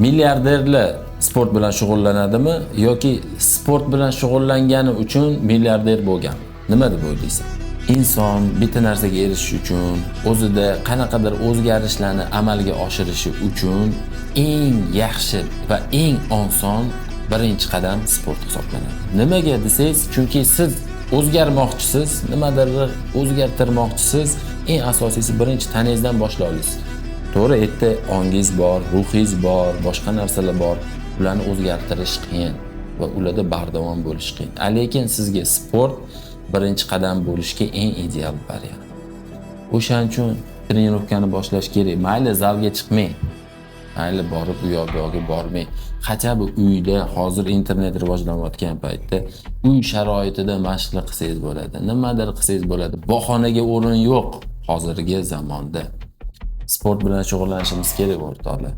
milliarderlar sport bilan shug'ullanadimi yoki sport bilan shug'ullangani uchun milliarder bo'lgan? Nima deb o'ylaysan? Inson bitta narsaga erishish uchun, o'zida qanaqadir o'zgarishlarni amalga oshirishi uchun eng yaxshi va eng oson birinchi qadam sport hisoblanadi. Nimaga desangiz, chunki siz o'zgarmoqchisiz, nimadir o'zgartirmoqchisiz, eng asosiysi birinchi tanangizdan boshla olasiz. To'g'ri, erta ongingiz bor, ruhingiz bor, boshqa narsalar bor. Ularni o'zgartirish qiyin va ularda bardavom bo'lish qiyin. Lekin sizga sport birinchi qadam bo'lishga eng ideal variant. O'shaning uchun trenirovkani boshlash kerak. Mayli zalga chiqmang. Mayli borib u yoqqa bormang. Qachon uyda hozir internet rivojlanayotgan paytda uy sharoitida mashqlar qilsangiz bo'ladi. Nimadir qilsangiz bo'ladi. Bahonaga o'rin yo'q hozirgi zamonda. Sport bilan shug'ullanishimiz kerak o'rtoqlar.